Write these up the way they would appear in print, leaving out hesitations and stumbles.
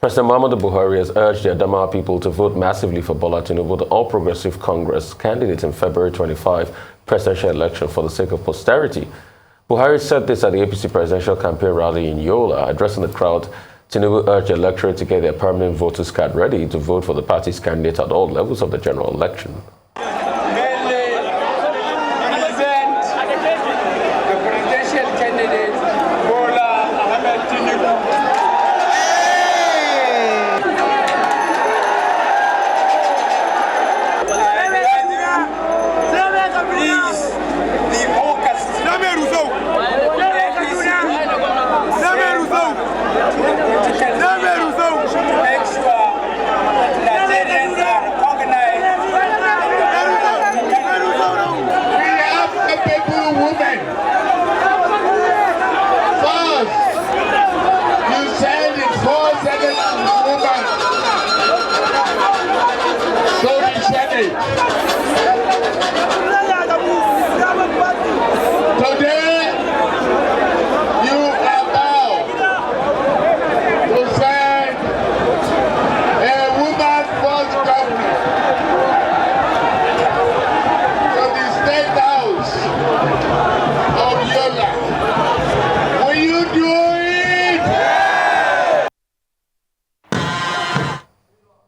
President Muhammadu Buhari has urged the Adamawa people to vote massively for Bola Tinubu, the All Progressive Congress candidate in February 25 presidential election for the sake of posterity. Buhari said this at the APC presidential campaign rally in Yola. Addressing the crowd, Tinubu urged the electorate to get their permanent voters card ready to vote for the party's candidate at all levels of the general election.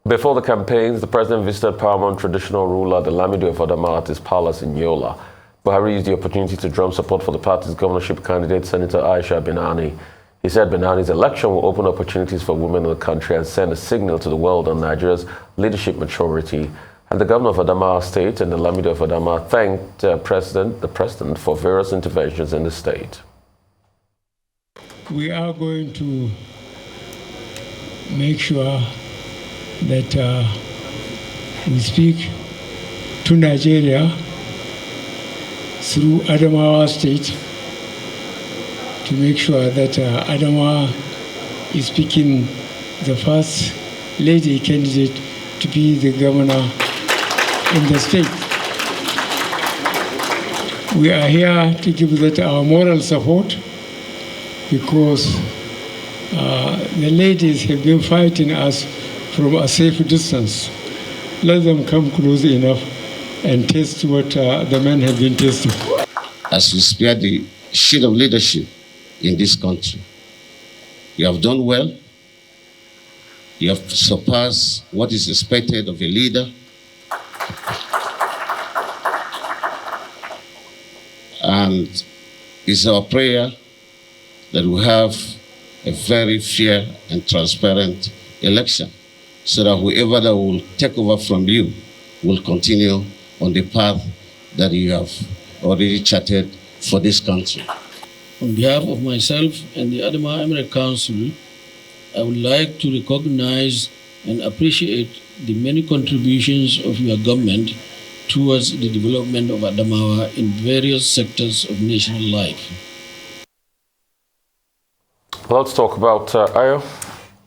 Before the campaigns, the president visited paramount traditional ruler, the Lamido of Adamawa, at his palace in Yola. Buhari used the opportunity to drum support for the party's governorship candidate, Senator Aisha Binani. He said Binani's election will open opportunities for women in the country and send a signal to the world on Nigeria's leadership maturity. And the governor of Adamawa State and the Lamido of Adamawa thanked the president for various interventions in the state. We are going to make sure that we speak to Nigeria through Adamawa State to make sure that Adamawa is picking the first lady candidate to be the governor in the state. We are here to give that our moral support because the ladies have been fighting us from a safe distance. Let them come close enough and taste what the men have been tasting. As we spear the shield of leadership in this country, you have done well. You have surpassed what is expected of a leader. And it's our prayer that we have a very fair and transparent election, so that whoever that will take over from you will continue on the path that you have already charted for this country. On behalf of myself and the Adamawa Emirate Council, I would like to recognize and appreciate the many contributions of your government towards the development of Adamawa in various sectors of national life. Let's talk about Ayo.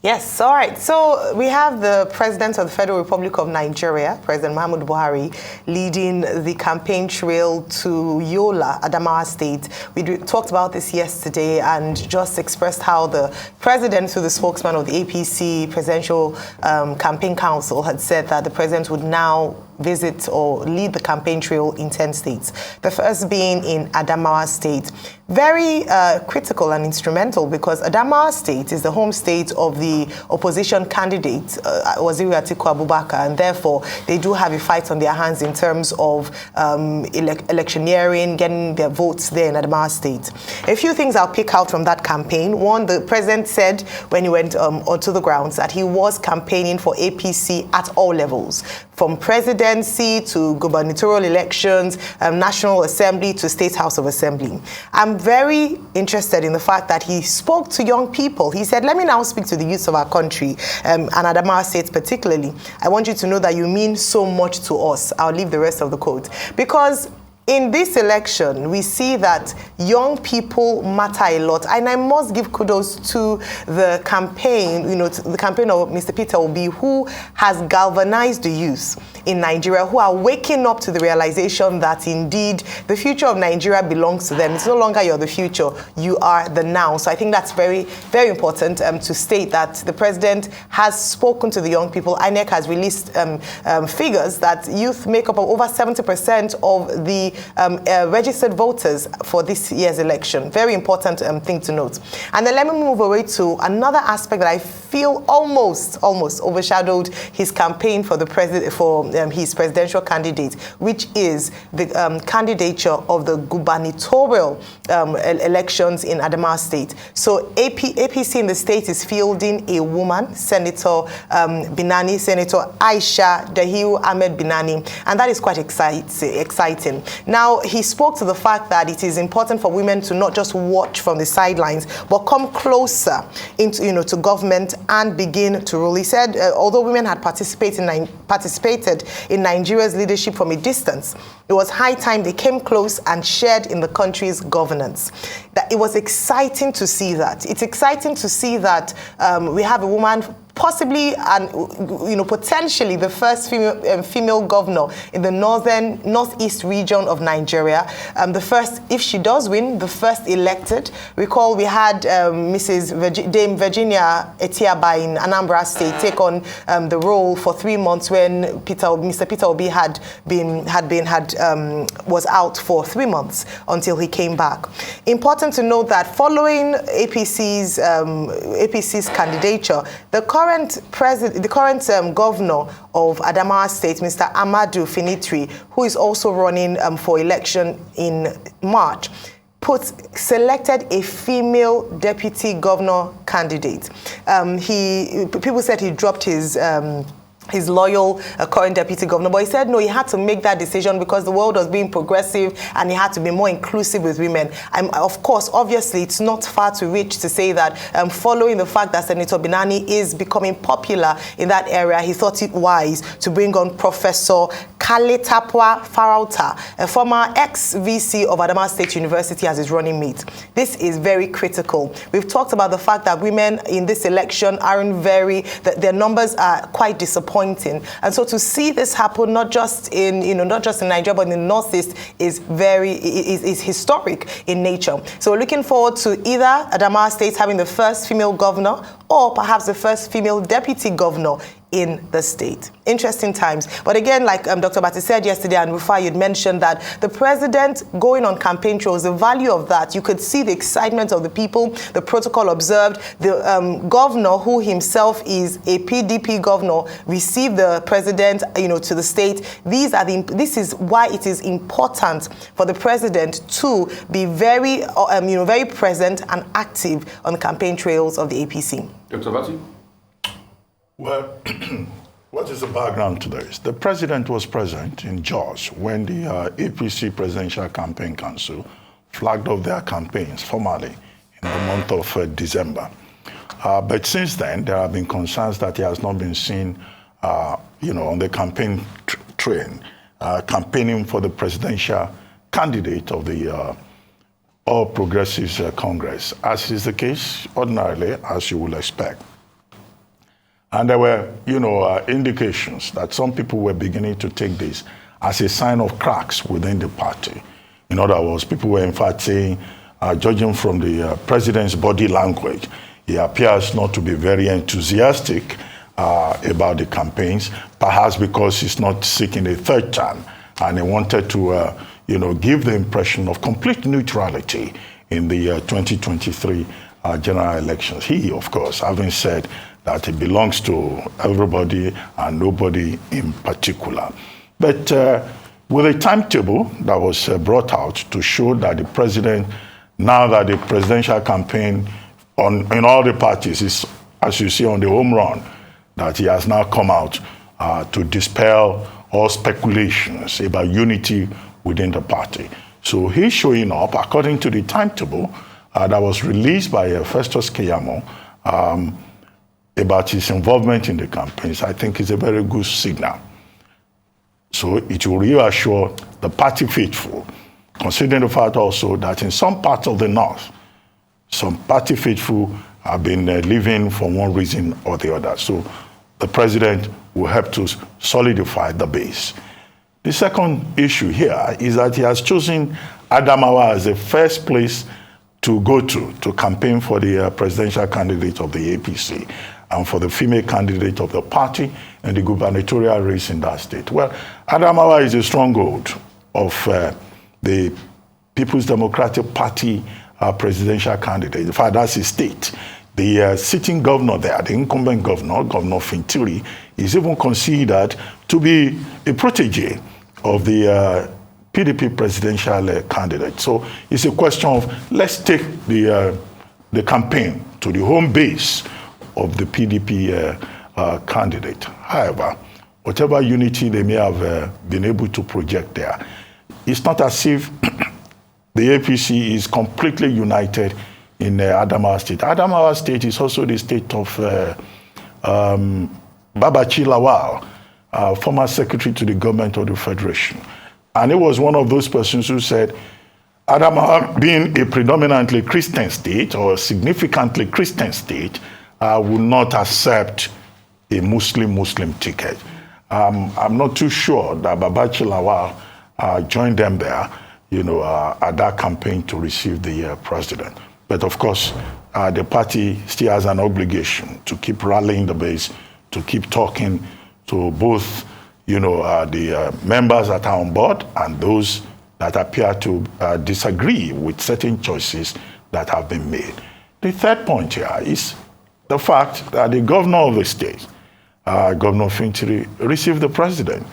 Yes, all right. So we have the President of the Federal Republic of Nigeria, President Muhammadu Buhari, leading the campaign trail to Yola, Adamawa State. We talked about this yesterday and just expressed how the President, through the spokesman of the APC Presidential Campaign Council, had said that the President would now visit or lead the campaign trail in 10 states. The first being in Adamawa State. Very critical and instrumental because Adamawa State is the home state of the opposition candidate, Waziri Atiku Abubakar, and therefore they do have a fight on their hands in terms of electioneering, getting their votes there in Adamawa State. A few things I'll pick out from that campaign. One, the President said when he went onto the grounds that he was campaigning for APC at all levels, from presidency to gubernatorial elections, National Assembly to State House of Assembly. I'm very interested in the fact that he spoke to young people. He said, let me now speak to the youth of our country, and Adamawa State particularly. I want you to know that you mean so much to us. I'll leave the rest of the quote. Because in this election, we see that young people matter a lot, and I must give kudos to the campaign, to the campaign of Mr. Peter Obi, who has galvanized the youth in Nigeria, who are waking up to the realization that indeed the future of Nigeria belongs to them. It's no longer you're the future, you are the now. So I think that's very, very important to state that the president has spoken to the young people. INEC has released figures that youth make up of over 70% of the registered voters for this year's election. Very important thing to note. And then let me move away to another aspect that I feel almost overshadowed his campaign for the his presidential candidate, which is the candidature of the gubernatorial elections in Adamawa State. So APC in the state is fielding a woman, Senator Binani, Senator Aisha Dahiru Ahmed Binani, and that is quite exciting. Now, he spoke to the fact that it is important for women to not just watch from the sidelines, but come closer into, to government and begin to rule. He said, although women had participated in Nigeria's leadership from a distance, it was high time they came close and shared in the country's governance. That it was exciting to see that. It's exciting to see that we have a woman, possibly and potentially the first female governor in the northeast region of Nigeria. The first, if she does win, the first elected. Recall we had Dame Virginia Etiaba in Anambra State take on the role for 3 months when Mr. Peter Obi was out for 3 months until he came back. Important to note that following APC's candidature, the current governor of Adamawa State, Mr. Amadu Finitri, who is also running for election in March, selected a female deputy governor candidate. People said he dropped his loyal current deputy governor, but he said no, he had to make that decision because the world was being progressive and he had to be more inclusive with women. Of course, obviously, it's not far to reach to say that following the fact that Senator Binani is becoming popular in that area, he thought it wise to bring on Professor Kale Tapwa Farauta, a former ex-VC of Adamawa State University, as his running mate. This is very critical. We've talked about the fact that women in this election that their numbers are quite disappointing. And so to see this happen, not just in Nigeria, but in the Northeast, is historic in nature. So we're looking forward to either Adamawa State having the first female governor or perhaps the first female deputy governor in the state. Interesting times. But again, like Dr. Bati said yesterday, and Rufai, you'd mentioned that the president going on campaign trails, the value of that, you could see the excitement of the people, the protocol observed. The governor, who himself is a PDP governor, received the president, to the state. This is why it is important for the president to be very, very present and active on the campaign trails of the APC. Dr. Bati? Well, what is the background to this? The president was present in Jos when the APC Presidential Campaign Council flagged off their campaigns formally in the month of December. But since then, there have been concerns that he has not been seen, on the campaign train, campaigning for the presidential candidate of the All Progressives Congress, as is the case ordinarily, as you will expect. And there were, indications that some people were beginning to take this as a sign of cracks within the party. In other words, people were in fact saying, judging from the president's body language, he appears not to be very enthusiastic about the campaigns, perhaps because he's not seeking a third term, and he wanted to, give the impression of complete neutrality in the 2023 general elections. He, of course, having said that it belongs to everybody and nobody in particular. But with a timetable that was brought out to show that the president, now that the presidential campaign in all the parties is, as you see, on the home run, that he has now come out to dispel all speculations about unity within the party. So he's showing up according to the timetable that was released by Festus Keyamo, about his involvement in the campaigns. I think is a very good signal. So it will reassure the party faithful, considering the fact also that in some parts of the north, some party faithful have been leaving for one reason or the other. So the president will help to solidify the base. The second issue here is that he has chosen Adamawa as the first place to go to campaign for the presidential candidate of the APC and for the female candidate of the party in the gubernatorial race in that state. Well, Adamawa is a stronghold of the People's Democratic Party presidential candidate. In fact, that's his state. The sitting governor there, the incumbent governor, Governor Fintiri, is even considered to be a protege of the PDP presidential candidate. So it's a question of let's take the campaign to the home base of the PDP candidate. However, whatever unity they may have been able to project there, it's not as if the APC is completely united in Adamawa State. Adamawa State is also the state of Babachi Lawal, former secretary to the government of the Federation. And he was one of those persons who said, Adamawa being a predominantly Christian state or significantly Christian state, will not accept a Muslim ticket. I'm not too sure that Babachi Lawal joined them there, at that campaign to receive the president. But of course, the party still has an obligation to keep rallying the base, to keep talking to both, the members that are on board and those that appear to disagree with certain choices that have been made. The third point here is the fact that the governor of the state, Governor Fintiri, received the president.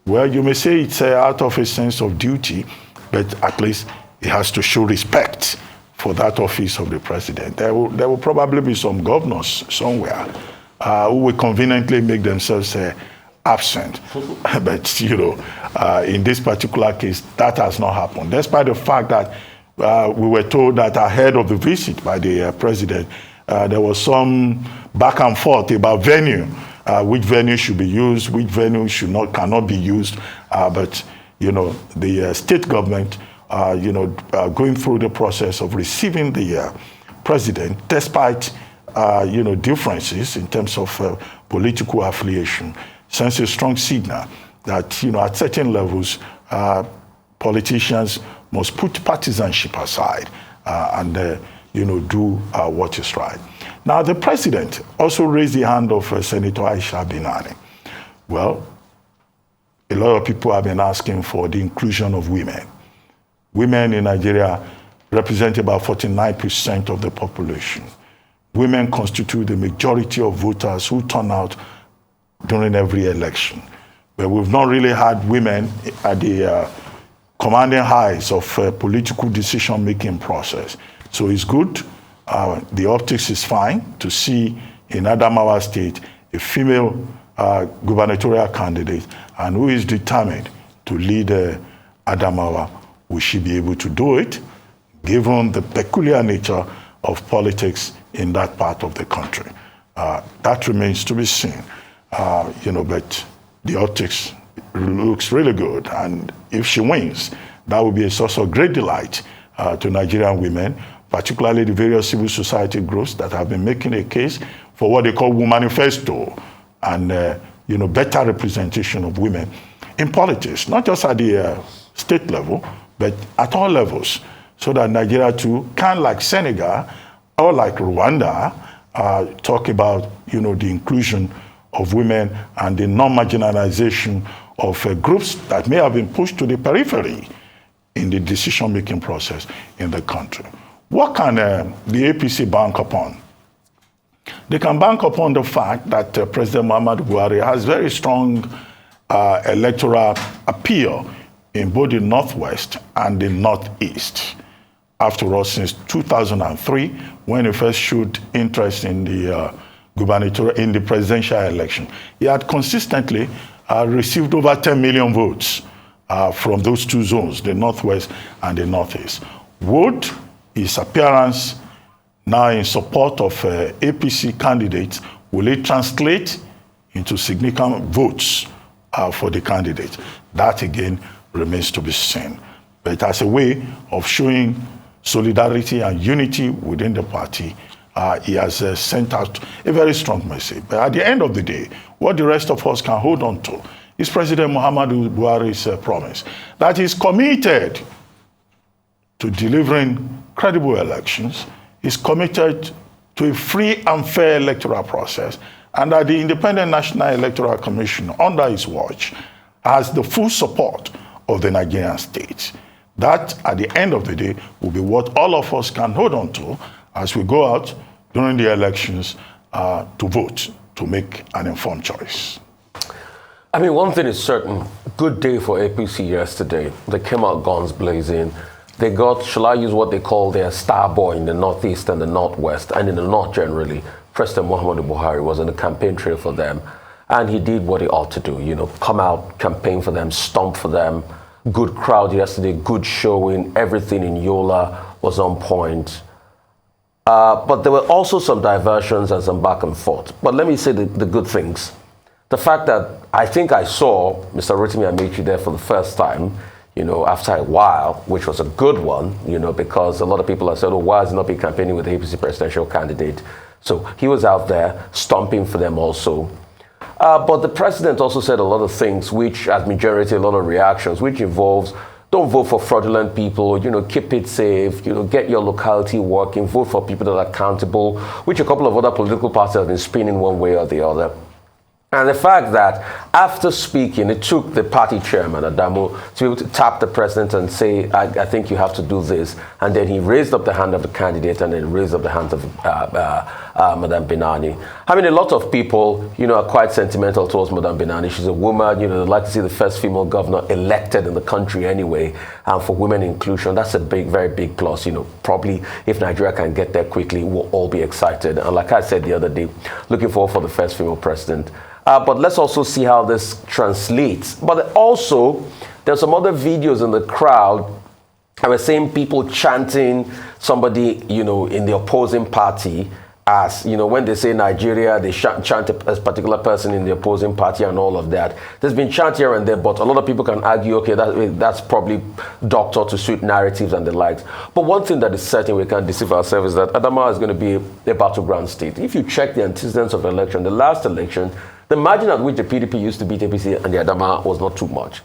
Well, you may say it's out of a sense of duty, but at least he has to show respect for that office of the president. There will probably be some governors somewhere who will conveniently make themselves absent. But, in this particular case, that has not happened. Despite the fact that we were told that ahead of the visit by the president, there was some back and forth about venue, which venue should be used, which venue cannot be used. But the state government, going through the process of receiving the president, despite differences in terms of political affiliation, sends a strong signal that at certain levels, politicians must put partisanship aside and do what is right. Now, the president also raised the hand of Senator Aisha Binani. Well, a lot of people have been asking for the inclusion of women. Women in Nigeria represent about 49% of the population. Women constitute the majority of voters who turn out during every election. But we've not really had women at the commanding heights of political decision-making process. So it's good. The optics is fine to see in Adamawa State a female gubernatorial candidate and who is determined to lead Adamawa. Will she be able to do it, given the peculiar nature of politics in that part of the country? That remains to be seen. But the optics looks really good. And if she wins, that will be a source of great delight to Nigerian women, particularly the various civil society groups that have been making a case for what they call Womanifesto and better representation of women in politics, not just at the state level, but at all levels, so that Nigeria too can, like Senegal or like Rwanda, talk about the inclusion of women and the non-marginalization of groups that may have been pushed to the periphery in the decision-making process in the country. What can the APC bank upon? They can bank upon the fact that President Muhammadu Buhari has very strong electoral appeal in both the Northwest and the Northeast. After all, since 2003, when he first showed interest in the in the presidential election, he had consistently received over 10 million votes from those two zones, the Northwest and the Northeast. Would his appearance now in support of APC candidates, will it translate into significant votes for the candidate. That again remains to be seen. But as a way of showing solidarity and unity within the party, he has sent out a very strong message. But at the end of the day, what the rest of us can hold on to is President Muhammadu Buhari's promise that he's committed to delivering credible elections, is committed to a free and fair electoral process, and that the Independent National Electoral Commission, under his watch, has the full support of the Nigerian state. That, at the end of the day, will be what all of us can hold on to as we go out during the elections to vote, to make an informed choice. I mean, one thing is certain, good day for APC yesterday. They came out guns blazing. They got, shall I use what they call their star boy in the Northeast and the Northwest, and in the North generally. President Muhammadu Buhari was on the campaign trail for them, and he did what he ought to do, you know, come out, campaign for them, stomp for them. Good crowd yesterday, good showing, everything in Yola was on point. But there were also some diversions and some back and forth. But let me say the good things. The fact that I think I saw Mr. Rotimi Amechi there for the first time, you know, after a while, which was a good one, you know, because a lot of people have said, oh, why has he not been campaigning with the APC presidential candidate? So he was out there stomping for them also. But the president also said a lot of things which has been generating a lot of reactions, which involves don't vote for fraudulent people, you know, keep it safe, you know, get your locality working, vote for people that are accountable, which a couple of other political parties have been spinning one way or the other. And the fact that after speaking, it took the party chairman, Adamu, to be able to tap the president and say, I think you have to do this. And then he raised up the hand of the candidate and then raised up the hand of Madam Binani. I mean, a lot of people, you know, are quite sentimental towards Madam Binani. She's a woman, you know, they'd like to see the first female governor elected in the country anyway. And for women inclusion, that's a big, very big plus. You know, probably if Nigeria can get there quickly, we'll all be excited. And like I said the other day, looking forward for the first female president. But let's also see how this translates. But also, there's some other videos in the crowd. I was seeing people chanting somebody, you know, in the opposing party. As, you know, when they say Nigeria, they chant a particular person in the opposing party and all of that. There's been chant here and there, but a lot of people can argue, okay, that's probably doctored to suit narratives and the likes. But one thing that is certain, we can't deceive ourselves, is that Adamawa is going to be a battleground state. If you check the antecedents of election, the last election, the margin at which the PDP used to beat APC and the Adamawa was not too much.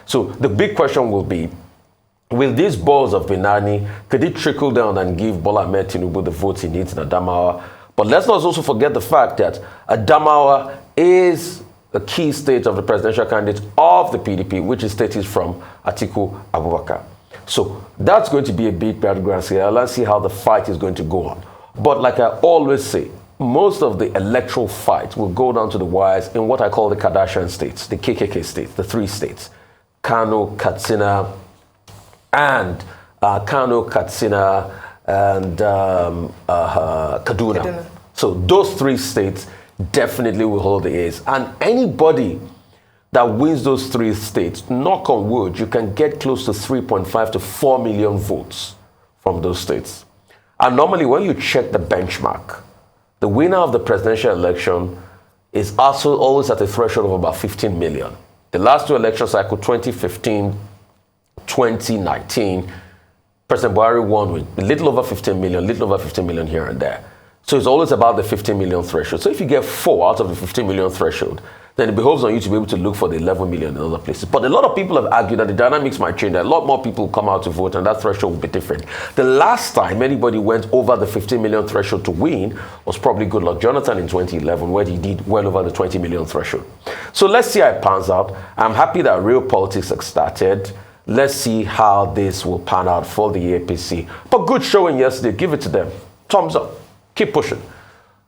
So the big question will be, with these balls of Binani, could it trickle down and give Bola Ahmed Tinubu the votes he needs in Adamawa? But let's not also forget the fact that Adamawa is a key state of the presidential candidate of the PDP, which is state is from Atiku Abubakar. So that's going to be a big battleground. So let's see how the fight is going to go on. But like I always say, most of the electoral fight will go down to the wires in what I call the Kardashian states, the KKK states, the three states, Kano, Katsina, and Kaduna. So those three states definitely will hold the ace. And anybody that wins those three states, knock on wood, you can get close to 3.5 to 4 million votes from those states. And normally when you check the benchmark, the winner of the presidential election is also always at a threshold of about 15 million. The last two election cycle, 2015, 2019, President Buhari won with a little over 15 million here and there. So it's always about the 15 million threshold. So if you get 4 out of the 15 million threshold, then it behoves on you to be able to look for the 11 million in other places. But a lot of people have argued that the dynamics might change, that a lot more people come out to vote and that threshold will be different. The last time anybody went over the 15 million threshold to win was probably Goodluck Jonathan in 2011, where he did well over the 20 million threshold. So let's see how it pans out. I'm happy that real politics has started. Let's see how this will pan out for the APC. But good showing yesterday. Give it to them. Thumbs up. Keep pushing.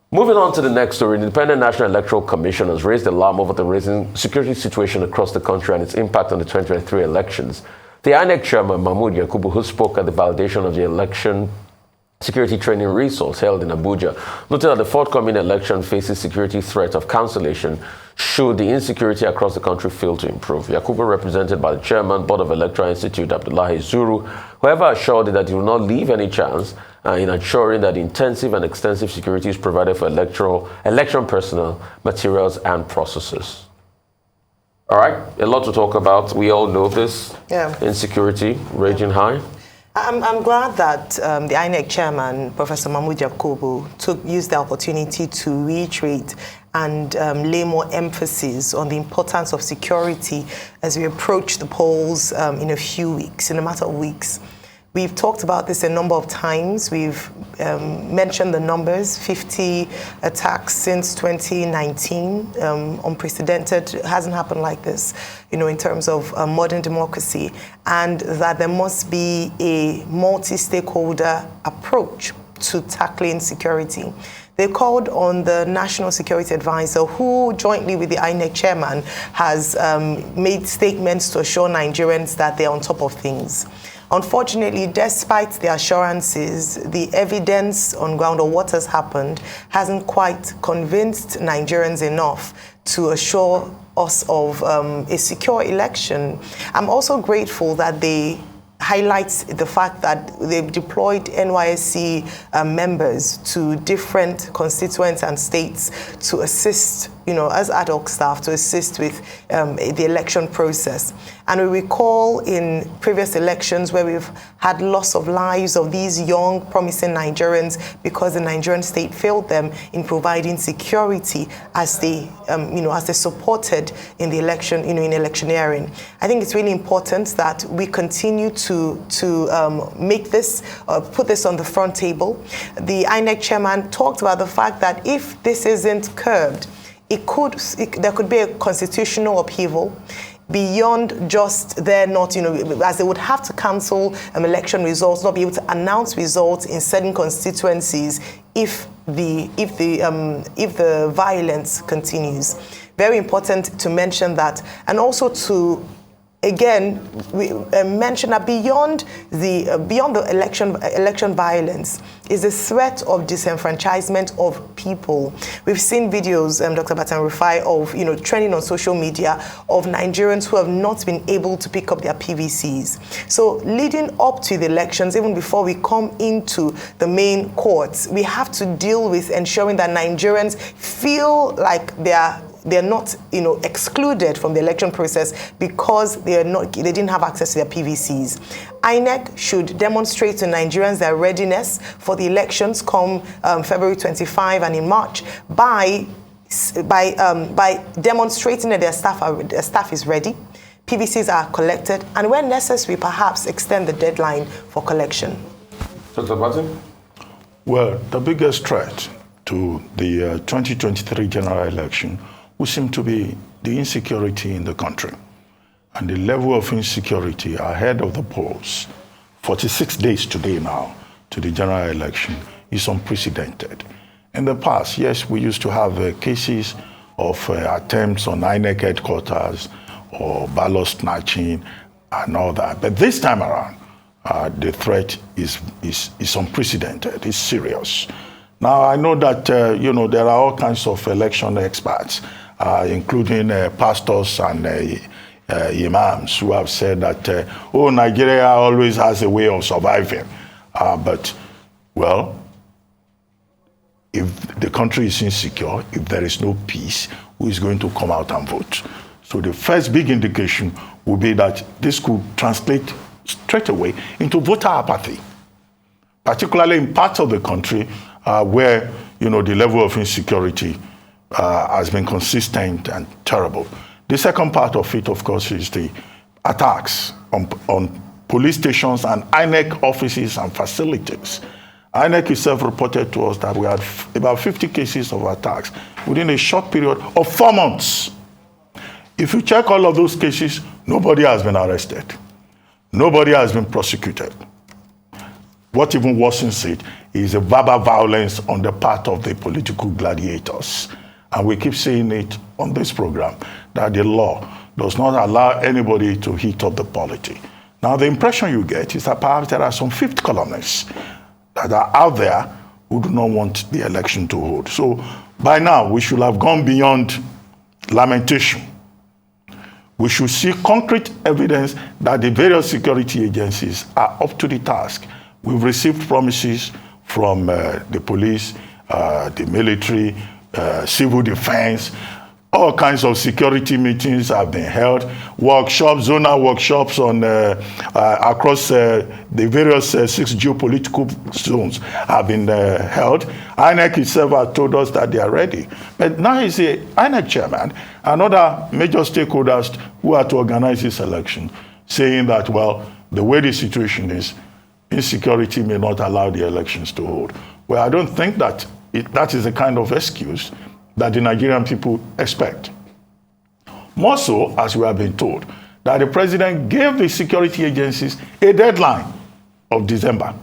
Moving on to the next story, the Independent National Electoral Commission has raised alarm over the rising security situation across the country and its impact on the 2023 elections. The INEC chairman, Mahmood Yakubu, who spoke at the validation of the election security training resource held in Abuja, noted that the forthcoming election faces security threat of cancellation should the insecurity across the country fail to improve. Yakubu, represented by the chairman, Board of Electoral Institute, Abdullahi Zuru, however, assured that he will not leave any chance in ensuring that intensive and extensive security is provided for election personnel, materials, and processes. All right, a lot to talk about. We all know this. Yeah. Insecurity raging high. I'm glad that the INEC chairman, Professor Mahmood Yakubu, used the opportunity to reiterate and lay more emphasis on the importance of security as we approach the polls in a few weeks, in a matter of weeks. We've talked about this a number of times. We've mentioned the numbers, 50 attacks since 2019, unprecedented, hasn't happened like this, in terms of modern democracy, and that there must be a multi-stakeholder approach to tackling security. They called on the National Security Advisor, who jointly with the INEC chairman has made statements to assure Nigerians that they're on top of things. Unfortunately, despite the assurances, the evidence on ground of what has happened hasn't quite convinced Nigerians enough to assure us of a secure election. I'm also grateful that they highlight the fact that they've deployed NYSC members to different constituents and states to assist, as ad hoc staff, to assist with the election process. And we recall in previous elections where we've had loss of lives of these young, promising Nigerians because the Nigerian state failed them in providing security as they, as they supported in the election, in electioneering. I think it's really important that we continue to make this, put this on the front table. The INEC chairman talked about the fact that if this isn't curbed, there could be a constitutional upheaval beyond just their not, as they would have to cancel election results, not be able to announce results in certain constituencies if the violence continues. Very important to mention that, and also to again we mention that beyond the election violence is the threat of disenfranchisement of people. We've seen videos, Dr. Batan Rufai, of trending on social media of Nigerians who have not been able to pick up their PVCs. So leading up to the elections, even before we come into the main courts, we have to deal with ensuring that Nigerians feel like they're not, excluded from the election process because they didn't have access to their PVCs. INEC should demonstrate to Nigerians their readiness for the elections come February 25 and in March by demonstrating that their staff is ready, PVCs are collected, and when necessary, perhaps extend the deadline for collection. Dr. Martin? Well, the biggest threat to the 2023 general election would seem to be the insecurity in the country. And the level of insecurity ahead of the polls, 46 days today now to the general election, is unprecedented. In the past, yes, we used to have cases of attempts on INEC headquarters or ballot snatching and all that. But this time around, the threat is unprecedented, it's serious. Now, I know that, there are all kinds of election experts, including pastors and imams who have said that, Nigeria always has a way of surviving. But, well, if the country is insecure, if there is no peace, who is going to come out and vote? So the first big indication would be that this could translate straight away into voter apathy, particularly in parts of the country where, the level of insecurity has been consistent and terrible. The second part of it, of course, is the attacks on police stations and INEC offices and facilities. INEC itself reported to us that we had about 50 cases of attacks within a short period of 4 months. If you check all of those cases, nobody has been arrested. Nobody has been prosecuted. What even worsens it is a verbal violence on the part of the political gladiators. And we keep saying it on this program, that the law does not allow anybody to heat up the polity. Now, the impression you get is that perhaps there are some fifth columnists that are out there who do not want the election to hold. So by now, we should have gone beyond lamentation. We should see concrete evidence that the various security agencies are up to the task. We've received promises from the police, the military, civil defense, All kinds of security meetings have been held, workshops, zonal workshops on across the various 6 geopolitical zones have been held. INEC itself has told us that they are ready. But now is the INEC chairman and other major stakeholders who are to organize this election, saying that, well, the way the situation is, insecurity may not allow the elections to hold. Well, I don't think that that is the kind of excuse that the Nigerian people expect. More so, as we have been told, that the president gave the security agencies a deadline of December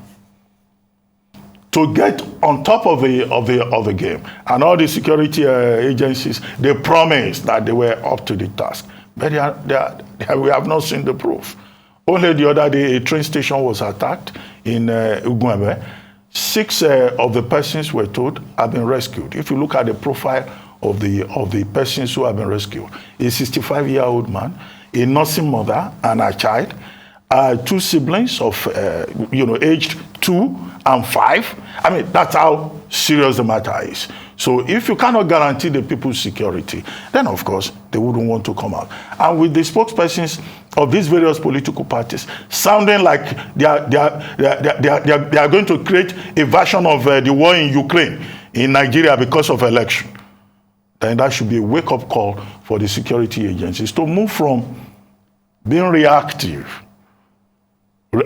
to get on top of the game. And all the security agencies, they promised that they were up to the task. But we have not seen the proof. Only the other day, a train station was attacked in Ugweme. 6 of the persons were told have been rescued. If you look at the profile of the persons who have been rescued, a 65-year-old man, a nursing mother and a child, 2 siblings of aged 2 and 5. I mean, that's how serious the matter is. So if you cannot guarantee the people's security, then of course they wouldn't want to come out. And with the spokespersons of these various political parties sounding like they are going to create a version of the war in Ukraine, in Nigeria because of election, then that should be a wake-up call for the security agencies to move from being reactive,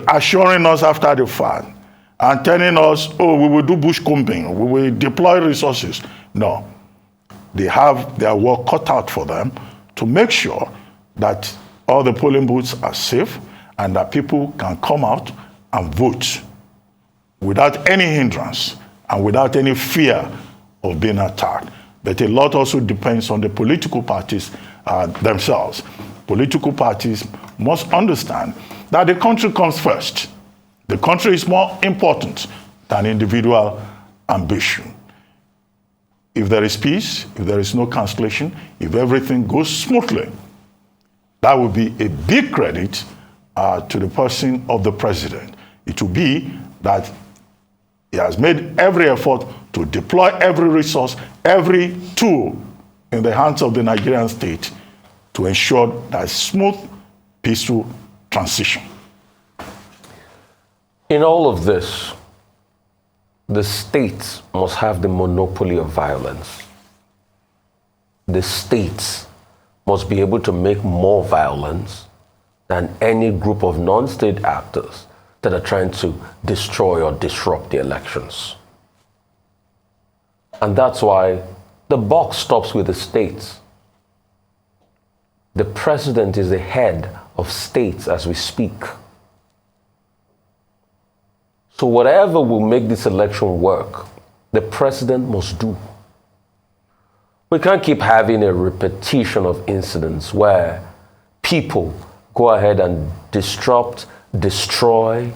assuring us after the fact, and telling us, oh, we will do bush combing, we will deploy resources. No. They have their work cut out for them to make sure that all the polling booths are safe and that people can come out and vote without any hindrance and without any fear of being attacked. But a lot also depends on the political parties themselves. Political parties must understand that the country comes first. The country is more important than individual ambition. If there is peace, if there is no cancellation, if everything goes smoothly, that will be a big credit to the person of the president. It will be that he has made every effort to deploy every resource, every tool in the hands of the Nigerian state to ensure that smooth, peaceful transition. In all of this, the states must have the monopoly of violence. The states must be able to make more violence than any group of non-state actors that are trying to destroy or disrupt the elections. And that's why the buck stops with the states. The president is the head of states as we speak. So whatever will make this election work, the president must do. We can't keep having a repetition of incidents where people go ahead and disrupt, destroy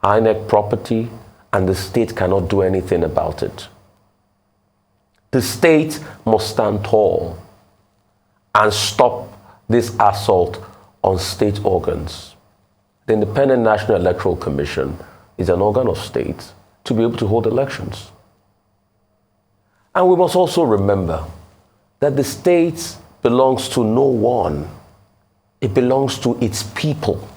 INEC property, and the state cannot do anything about it. The state must stand tall and stop this assault on state organs. The Independent National Electoral Commission is an organ of states to be able to hold elections. And we must also remember that the state belongs to no one. It belongs to its people.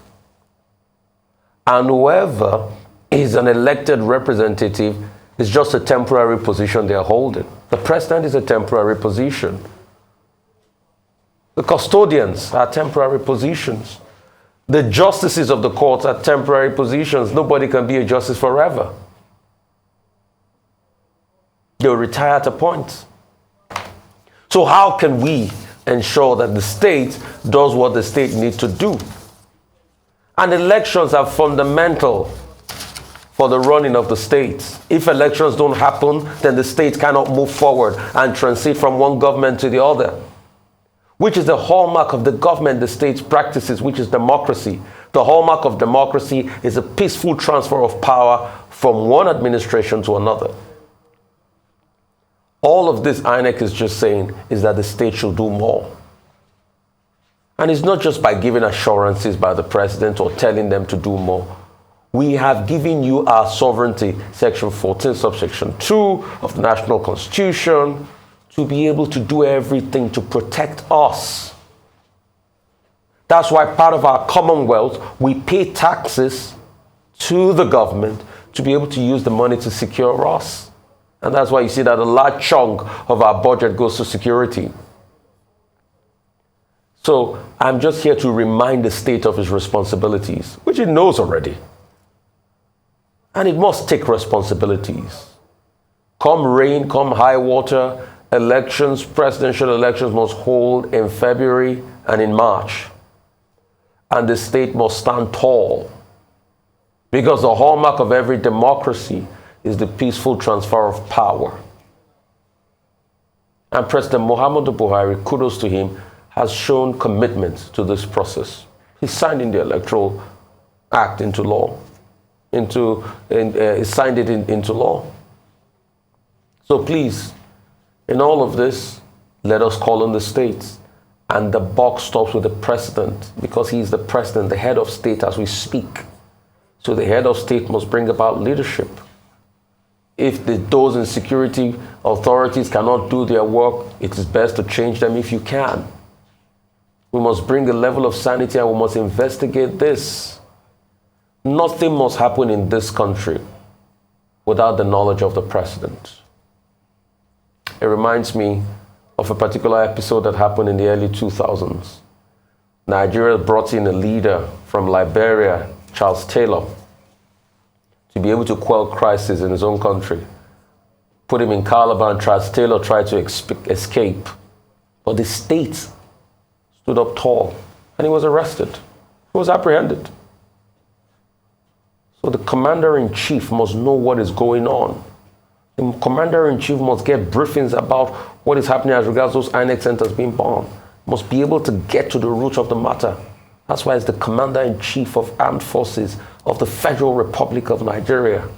And whoever is an elected representative is just a temporary position they are holding. The president is a temporary position. The custodians are temporary positions. The justices of the courts are temporary positions. Nobody can be a justice forever. They'll retire at a point. So how can we ensure that the state does what the state needs to do? And elections are fundamental for the running of the state. If elections don't happen, then the state cannot move forward and transit from one government to the other, which is the hallmark of the government the state practices, which is democracy. The hallmark of democracy is a peaceful transfer of power from one administration to another. All of this INEC is just saying is that the state should do more. And it's not just by giving assurances by the president or telling them to do more. We have given you our sovereignty, Section 14, subsection 2 of the National Constitution. to be able to do everything to protect us. That's why part of our commonwealth, we pay taxes to the government to be able to use the money to secure us. And that's why you see that a large chunk of our budget goes to security. So I'm just here to remind the state of its responsibilities, which it knows already. And it must take responsibilities. Come rain, come high water, elections, presidential elections must hold in February and in March. And the state must stand tall. Because the hallmark of every democracy is the peaceful transfer of power. And President Muhammadu Buhari, kudos to him, has shown commitment to this process. He signed in the Electoral Act into law. He signed it into law. So please, in all of this, let us call on the states. And the buck stops with the president, because he is the president, the head of state as we speak. So the head of state must bring about leadership. If those in security authorities cannot do their work, it is best to change them if you can. We must bring a level of sanity and we must investigate this. Nothing must happen in this country without the knowledge of the president. It reminds me of a particular episode that happened in the early 2000s. Nigeria brought in a leader from Liberia, Charles Taylor, to be able to quell crisis in his own country. Put him in Calabar, and Charles Taylor tried to escape. But the state stood up tall, and he was arrested. He was apprehended. So the commander-in-chief must know what is going on. The commander-in-chief must get briefings about what is happening as regards those INEC centers being bombed. Must be able to get to the root of the matter. That's why it's the Commander-in-Chief of Armed Forces of the Federal Republic of Nigeria.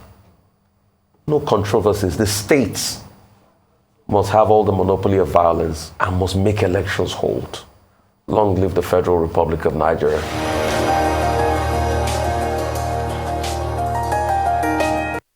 No controversies. The states must have all the monopoly of violence and must make elections hold. Long live the Federal Republic of Nigeria.